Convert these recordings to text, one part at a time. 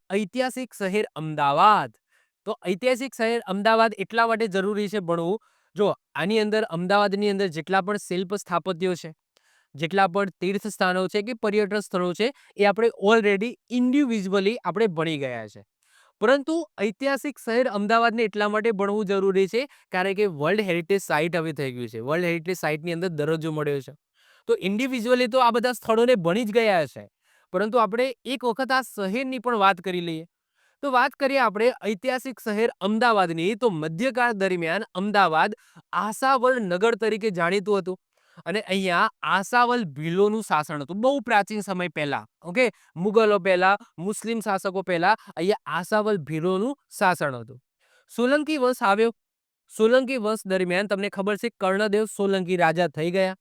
ઐતિહાસિક શહેર અમદાવાદ. તો ઐતિહાસિક શહેર અમદાવાદ એટલા માટે જરૂરી છે ભણવું. જો આની અંદર અમદાવાદની અંદર જેટલા પણ શિલ્પ સ્થાપત્યો છે, જેટલા પણ તીર્થ સ્થાનો છે કે પર્યટન સ્થળો છે, એ આપણે ઓલરેડી ઇન્ડિવિજ્યુઅલી આપણે ભણી ગયા છે. પરંતુ ઐતિહાસિક શહેર અમદાવાદને એટલા માટે ભણવું જરૂરી છે કારણ કે વર્લ્ડ હેરિટેજ સાઇટ હવે થઈ ગયું છે. વર્લ્ડ હેરિટેજ સાઇટની અંદર દરજ્જો મળ્યો છે. તો ઇન્ડિવિજ્યુઅલી તો આ બધા સ્થળોને ભણી જ ગયા છે, પરંતુ આપણે એક વખત આ શહેરની પણ વાત કરી લઈએ. તો વાત કરીએ આપણે ઐતિહાસિક શહેર અમદાવાદની, તો મધ્યકાળ દરમિયાન અમદાવાદ આશાવલ નગર તરીકે જાણીતું હતું. અને અહીંયા આશાવલ ભીલોનું શાસન હતું બહુ પ્રાચીન સમય પહેલા. ઓકે, મુગલો પહેલા, મુસ્લિમ શાસકો પહેલા અહીંયા આશાવલ ભીલોનું શાસન હતું. સોલંકી વંશ આવ્યો. સોલંકી વંશ દરમિયાન તમને ખબર છે કર્ણદેવ સોલંકી રાજા થઈ ગયા.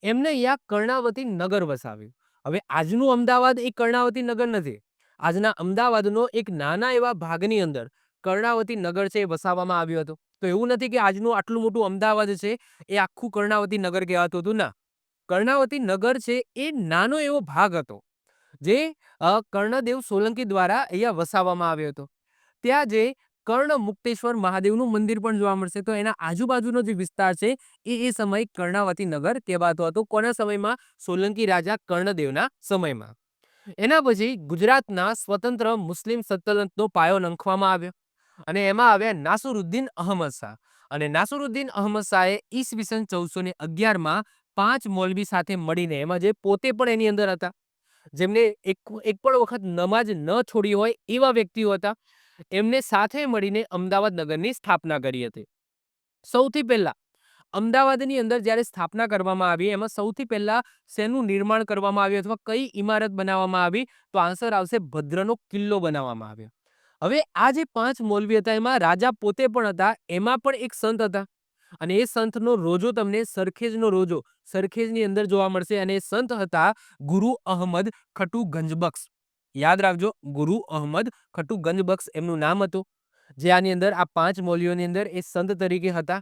એમને અહીંયા કર્ણાવતી નગર વસાવ્યું. હવે આજનું અમદાવાદ એ કર્ણાવતી નગર નથી. આજના અમદાવાદનો એક નાના એવા ભાગની અંદર કર્ણાવતી નગર છે એ વસાવવામાં આવ્યું હતું. તો એવું નથી કે આજનું આટલું મોટું અમદાવાદ છે એ આખું કર્ણાવતી નગર કહેવાતું હતું. ના, કર્ણાવતી નગર છે એ નાનો એવો ભાગ હતો જે કર્ણદેવ સોલંકી દ્વારા અહીંયા વસાવવામાં આવ્યો હતો. ત્યાં જે કર્ણ મુક્તેશ્વર મહાદેવનું મંદિર પણ જોવા મળશે. તો એના આજુબાજુનો જે વિસ્તાર છે એ સમય કર્ણાવતી નગર કહેવાતો હતો. કોના સમયમાં? સોલંકી રાજા કર્ણદેવના સમયમાં. એના પછી ગુજરાતના સ્વતંત્ર મુસ્લિમ સલ્તનતનો પાયો નાખવામાં આવ્યો અને એમાં આવ્યા નાસરુદ્દીન અહમદ શાહ. અને નાસરુદ્દીન અહમદ શાહે ઈસવીસન 1411માં 5 મૌલવી સાથે મળીને, એમાં જે પોતે પણ એની અંદર હતા, જેમને એક પણ વખત નમાજ ન છોડી હોય એવા વ્યક્તિઓ હતા, એમને સાથે મળીને અમદાવાદ નગરની સ્થાપના કરી હતી. સૌથી પહેલા અમદાવાદની અંદર જ્યારે સ્થાપના કરવામાં આવી, એમાં સૌથી પહેલા શેનું નિર્માણ કરવામાં આવ્યું અથવા કઈ ઇમારત બનાવવામાં આવી? તો આન્સર આવશે ભદ્રનો કિલ્લો બનાવવામાં આવ્યો. હવે આ જે 5 મૌલવી હતા એમાં રાજા પોતે પણ હતા, એમાં પણ એક સંત હતા અને એ સંતનો રોજો તમને સરખેજનો રોજો સરખેજની અંદર જોવા મળશે અને એ સંત હતા ગુરુ અહમદ ખટુ ગંજબક્ષ. યાદ રાખજો, ગુરુ અહમદ ખટુ ગંજબક્ષ એમનું નામ હતું. જે આની અંદર આ 5 મૌલવીઓની અંદર એ સંત તરીકે હતા,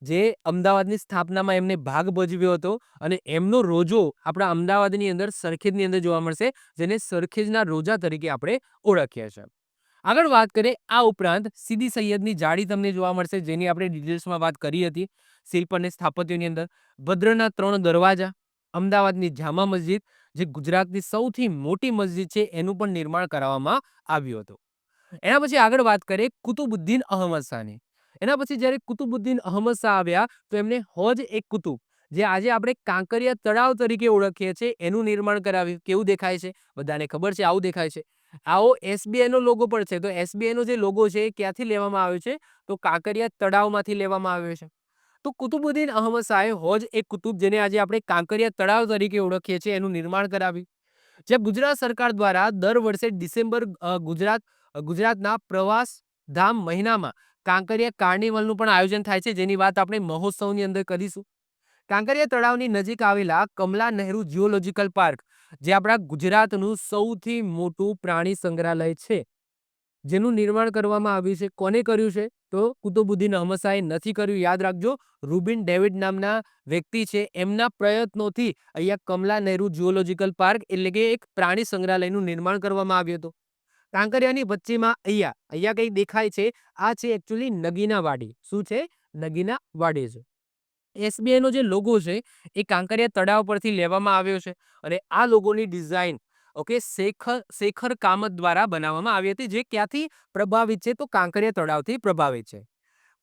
જે અમદાવાદની સ્થાપનામાં એમને ભાગ ભજવ્યો હતો અને એમનો રોજો આપણા અમદાવાદની અંદર સરખેજની અંદર જોવા મળશે, જેને સરખેજના રોજા તરીકે આપણે ઓળખીએ છીએ. આગળ વાત કરીએ, આ ઉપરાંત સીદી સૈયદની જાળી તમને જોવા મળશે, જેની આપણે ડિટેલ્સમાં વાત કરી હતી શિલ્પ અને સ્થાપત્યોની અંદર. ભદ્રના 3 દરવાજા, અમદાવાદની જામા મસ્જિદ, જે ગુજરાતની સૌથી મોટી મસ્જિદ છે, એનું પણ નિર્માણ કરાવવામાં આવ્યું હતું. એના પછી આગળ વાત કરીએ કુતુબુદ્દીન અહમદ શાહની. એના પછી જ્યારે કુતુબુદ્દીન અહમદ શાહ આવ્યા તો એમને હોજ એક કુતુબ, જે આજે આપણે કાંકરિયા તળાવ તરીકે ઓળખીએ છીએ, એનું નિર્માણ કરાવ્યું. કેવું દેખાય છે? બધાને ખબર છે આવું દેખાય છે. આવો એસબીઆઈ નો લોગો પણ છે. તો એસબીઆઈ નો જે લોગો છે એ ક્યાંથી લેવામાં આવ્યો છે? તો કાંકરિયા તળાવમાંથી લેવામાં આવ્યો છે. તો કુતુબુદ્દીન અહમદ શાહે હોજ એક કુતુબ, જેને આજે આપણે કાંકરિયા તળાવ તરીકે ઓળખીએ છીએ, એનું નિર્માણ કરાવ્યું. જે ગુજરાત સરકાર દ્વારા દર વર્ષે ડિસેમ્બર ગુજરાતના પ્રવાસ ધામ મહિનામાં કાંકરિયા કાર્નિવલનું પણ આયોજન થાય છે, જેની વાત આપણે મહોત્સવની અંદર કરીશું. કાંકરિયા તળાવની નજીક આવેલા કમલા નહેરુ ઝૂઓલોજીકલ પાર્ક, જે આપણા ગુજરાતનું સૌથી મોટું પ્રાણી સંગ્રહાલય છે, જેનું નિર્માણ કરવામાં આવ્યું છે. કોને કર્યું છે? તો કુતુબુદ્દીન અહમદ શાહે નથી કર્યું. યાદ રાખજો, રૂબિન ડેવિડ નામના વ્યક્તિ છે, એમના પ્રયત્નોથી અહીંયા કમલા નહેરુ ઝૂઓલોજીકલ પાર્ક એટલે કે એક પ્રાણી સંગ્રહાલયનું નિર્માણ કરવામાં આવ્યું હતું. કાંકરિયાની વચ્ચેમાં અહીંયા કંઈ દેખાય છે, આ છે એકચ્યુઅલી નગીના વાડી. શું છે? નગીના વાડી છે. એસબીઆઈ નો જે લોગો છે એ કાંકરિયા તળાવ પરથી લેવામાં આવ્યો છે અને આ લોગોની ડિઝાઇન શેખર કામત દ્વારા બનાવવામાં આવી હતી, જે ક્યાંથી પ્રભાવિત છે? તો કાંકરિયા તળાવથી પ્રભાવિત છે.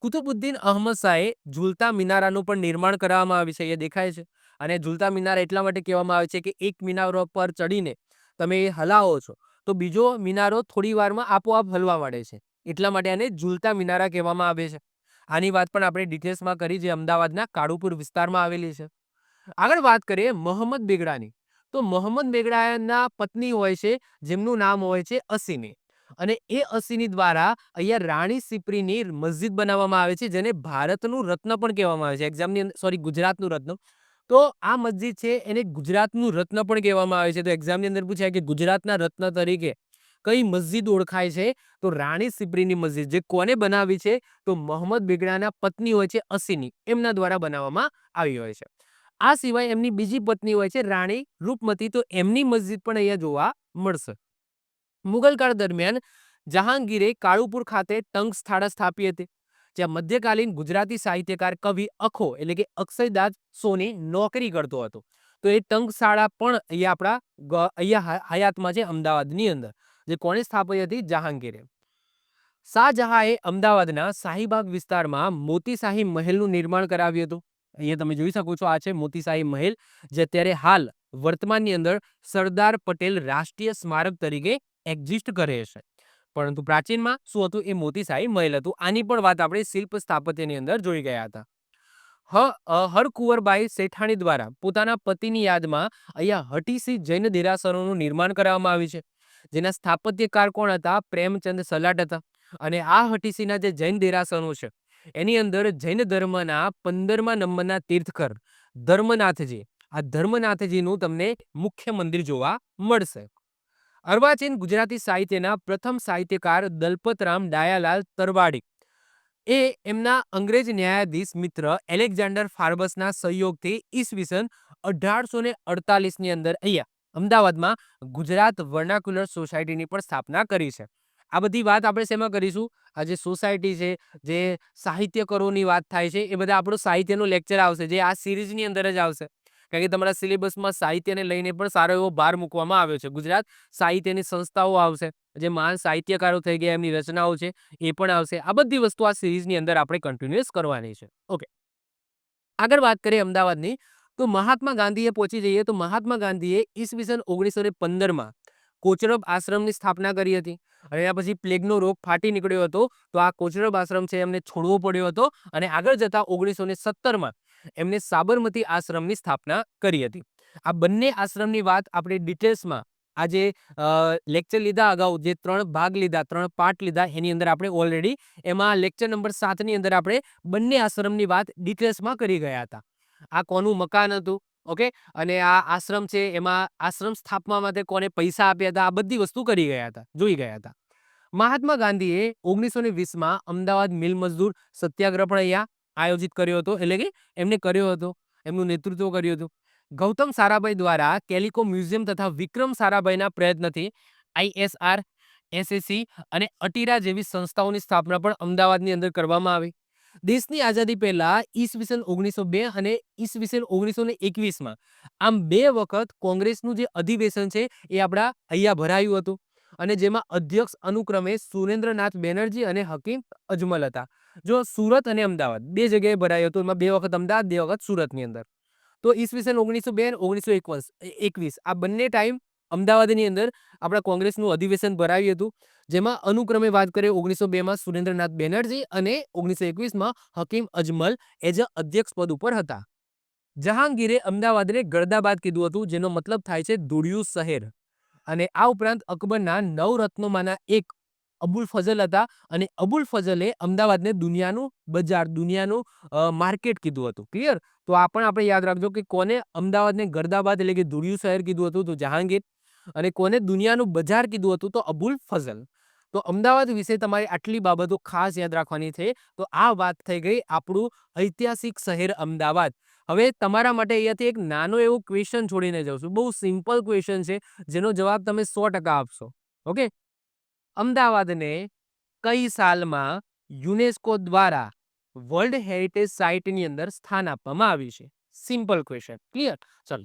કુતુબુદ્દીન અહમદ શાહે ઝૂલતા મિનારાનું પણ નિર્માણ કરવામાં આવ્યું છે. એ દેખાય છે. અને ઝૂલતા મિનારા એટલા માટે કહેવામાં આવે છે કે એક મિનારો પર ચડીને તમે હલાવો છો તો બીજો મિનારો થોડી વારમાં આપોઆપ હલવા માંડે છે, એટલા માટે આને ઝૂલતા મિનારા કહેવામાં આવે છે. આની વાત પણ આપણે ડિટેલ્સમાં કરી, જે અમદાવાદના કાળુપુર વિસ્તારમાં આવેલી છે. આગળ વાત કરીએ મોહમ્મદ બેગડાની. તો મોહમ્મદ બેગડાના પત્ની હોય છે, જેમનું નામ હોય છે અસીની. અને એ અસીની દ્વારા અહીંયા રાણી સિપ્રીની મસ્જિદ બનાવવામાં આવે છે, જેને ભારતનું રત્ન પણ કહેવામાં આવે છે. એક્ઝામની અંદર સોરી, ગુજરાતનું રત્ન. તો આ મસ્જિદ છે એને ગુજરાતનું રત્ન પણ કહેવામાં આવે છે. તો એક્ઝામની અંદર પૂછાય કે ગુજરાતના રત્ન તરીકે કઈ મસ્જિદ ઓળખાય છે? તો રાણી સિપ્રીની મસ્જિદ. જે કોને બનાવી છે? તો મોહમ્મદ બેગડાના પત્ની હોય છે અસીની, એમના દ્વારા બનાવવામાં આવી હોય છે. આ સિવાય એમની બીજી પત્ની હોય છે રાણી રૂપમતી, તો એમની મસ્જિદ પણ અહીંયા જોવા મળશે. મુગલ કાળ દરમિયાન જહાંગીરે કાળુપુર ખાતે ટંકશાળા સ્થાપી હતી, જ્યાં મધ્યકાલીન ગુજરાતી સાહિત્યકાર કવિ અખો એટલે કે અક્ષયદાસ સોની નોકરી કરતો હતો. તો એ ટંકશાળા પણ અહીંયા આપણા અહીંયા હયાતમાં છે અમદાવાદની અંદર, જે કોણે સ્થાપી હતી? જહાંગીરે. શાહજહાંએ અમદાવાદના શાહીબાગ વિસ્તારમાં મોતીશાહી મહેલનું નિર્માણ કરાવ્યું હતું. અહીંયા તમે જોઈ શકો છો, આ છે મોતીશાહી મહેલ, જે અત્યારે હાલ વર્તમાનની અંદર સરદાર પટેલ રાષ્ટ્રીય સ્મારક તરીકે એક્ઝિસ્ટ કરે છે. પરંતુ પ્રાચીનમાં શું હતું? એ મોતીશાહી મહેલ હતું. આની પણ વાત આપણે શિલ્પ સ્થાપત્યની અંદર જોઈ ગયા હતા. હરકુંવરબાઈ શેઠાણી દ્વારા પોતાના પતિની યાદમાં અહીંયા હઠીસી જૈન દેરાસરોનું નિર્માણ કરવામાં આવ્યું છે, જેના સ્થાપત્યકાર કોણ હતા? પ્રેમચંદ સલાટ હતા. અને આ હઠીસીના જે જૈન દેરાસરો છે એની અંદર જૈન ધર્મના 15મા નંબરના તીર્થકર ધર્મનાથજી, આ ધર્મનાથજીનું તમને મુખ્ય મંદિર જોવા મળશે. અર્વાચીન ગુજરાતી સાહિત્યના પ્રથમ સાહિત્યકાર દલપતરામ ડાયાલાલ તરવાડી એ એમના અંગ્રેજ ન્યાયાધીશ મિત્ર એલેક્ઝાન્ડર ફાર્બસના સહયોગથી ઈસવીસન 1848ની અંદર અહીંયા અમદાવાદમાં ગુજરાત વર્નાક્યુલર સોસાયટીની પણ સ્થાપના કરી છે. આ બધી વાત આપણે શેમાં કરીશું? આ જે સોસાયટી છે, જે સાહિત્યકરોની વાત થાય છે, એ બધા આપણો સાહિત્યનો લેક્ચર આવશે, જે આ સિરીઝની અંદર જ આવશે. કારણ કે તમારા સિલેબસમાં સાહિત્યને લઈને પણ સારો એવો ભાર મૂકવામાં આવ્યો છે. ગુજરાત સાહિત્યની સંસ્થાઓ આવશે, જે મહાન સાહિત્યકારો થઈ ગયા એમની રચનાઓ છે એ પણ આવશે. આ બધી વસ્તુ આ સિરીઝની અંદર આપણે કન્ટિન્યુઅસ કરવાની છે. ઓકે, આગળ વાત કરીએ અમદાવાદની, તો મહાત્મા ગાંધીએ પહોંચી જઈએ તો મહાત્મા ગાંધીએ ઈસવીસન 1915માં કોચરબ આશ્રમની સ્થાપના કરી હતી. અને એના પછી પ્લેગનો રોગ ફાટી નીકળ્યો હતો, તો આ કોચરબ આશ્રમ છે એમને છોડવો પડ્યો હતો અને આગળ જતા 1917માં એમને સાબરમતી આશ્રમની સ્થાપના કરી હતી. આ બંને આશ્રમની વાત આપણે ડિટેલ્સમાં આજે લેક્ચર લીધા અગાઉ, જે 3 ભાગ લીધા, 3 પાર્ટ લીધા, એની અંદર આપણે ઓલરેડી એમાં લેક્ચર નંબર 7ની અંદર આપણે બંને આશ્રમની વાત ડિટેલ્સમાં કરી ગયા હતા. આ કોનું મકાન હતું, ઓકે, અને આ આશ્રમ છે એમાં આશ્રમ સ્થાપવા માટે કોને પૈસા આપ્યા હતા, આ બધી વસ્તુ કરી ગયા હતા, જોઈ ગયા હતા. મહાત્મા ગાંધીએ 1920માં અમદાવાદ મિલ મજદૂર સત્યાગ્રહ પણ અહીંયા આયોજિત કર્યો હતો, એટલે કે એમને કર્યો હતો, એમનું નેતૃત્વ કર્યું હતું. ગૌતમ સારાભાઈ દ્વારા કેલિકો મ્યુઝિયમ તથા વિક્રમ સારાભાઈના પ્રયત્નથી ISR, SSC અને અટીરા જેવી સંસ્થાઓની સ્થાપના પણ અમદાવાદની અંદર કરવામાં આવી. દેશની આઝાદી પહેલા ઈસવીસન 1902 અને ઈસવીસન 1921માં આમ 2 વખત કોંગ્રેસનું જે અધિવેશન છે એ આપણા અહીંયા ભરાયું હતું, અને જેમાં અધ્યક્ષ અનુક્રમે સુરેન્દ્રનાથ બેનર્જી અને હકીમ અજમલ હતા. જો સુરત અને અમદાવાદ 2 જગ્યાએ ભરાયું હતું, એમાં 2 વખત અમદાવાદ, 2 વખત સુરતની અંદર. તો ઈસવીસન 1902 અને 1921 આ બંને ટાઈમ અમદાવાદની અંદર આપણા કોંગ્રેસનું અધિવેશન ભરાયું હતું, જેમાં અનુક્રમે વાત કરીએ 1902માં સુરેન્દ્રનાથ બેનર્જી અને 1921માં હકીમ અજમલ એઝ અ અધ્યક્ષ પદ ઉપર હતા. જહાંગીરે અમદાવાદને ગર્દાબાદ કીધું હતું, જેનો મતલબ થાય છે ધૂળિયું શહેર. અને આ ઉપરાંત અકબરના 9 રત્નોમાંના એક અબુલ ફઝલ હતા, અને અબુલ ફઝલે અમદાવાદને દુનિયાનું બજાર, દુનિયાનું માર્કેટ કીધું હતું. ક્લિયર? તો આ પણ આપણે યાદ રાખજો કે કોને અમદાવાદને ગર્દાબાદ એટલે કે ધૂળિયું શહેર કીધું હતું? તો જહાંગીર. અને કોને દુનિયાનું બજાર કીધું હતું? તો અબુલ ફઝલ. તો અમદાવાદ વિશે તમારે આટલી બાબતો ખાસ યાદ રાખવાની છે. તો આ વાત થઈ ગઈ આપણું ઐતિહાસિક શહેર અમદાવાદ. હવે તમારા માટે અહીંયાથી એક નાનો એવો ક્વેશ્ચન છોડીને જાઉં છું. બહુ સિમ્પલ ક્વેશ્ચન છે, જેનો જવાબ તમે 100% આપશો. ઓકે, અમદાવાદને કઈ સાલમાં યુનેસ્કો દ્વારા વર્લ્ડ હેરિટેજ સાઇટની અંદર સ્થાન આપવામાં આવ્યું છે? Simple question. ક્લિયર? ચલો,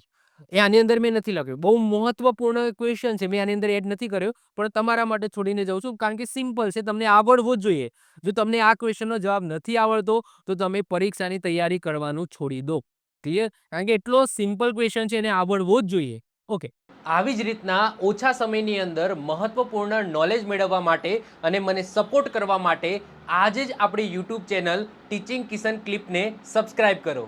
એ આની અંદર મેં નથી લખ્યું, બહુ મહત્વપૂર્ણ ક્વેશ્ચન છે, મેં આની અંદર એડ નથી કર્યો, પણ તમારા માટે છોડીને જાઉં છું, કારણ કે સિમ્પલ છે, તમને આવડવો જ જોઈએ. જો તમને આ ક્વેશ્ચનનો જવાબ નથી આવડતો તો તમે પરીક્ષાની તૈયારી કરવાનું છોડી દો. ક્લિયર? કારણ કે એટલો સિમ્પલ ક્વેશ્ચન છે, એને આવડવો જ જોઈએ. ઓકે, આવી જ રીતના ઓછા સમયની અંદર મહત્વપૂર્ણ નોલેજ મેળવવા માટે અને મને સપોર્ટ કરવા માટે આજે જ આપણી યુટ્યુબ ચેનલ ટીચિંગ કિશન ક્લિપને સબસ્ક્રાઇબ કરો.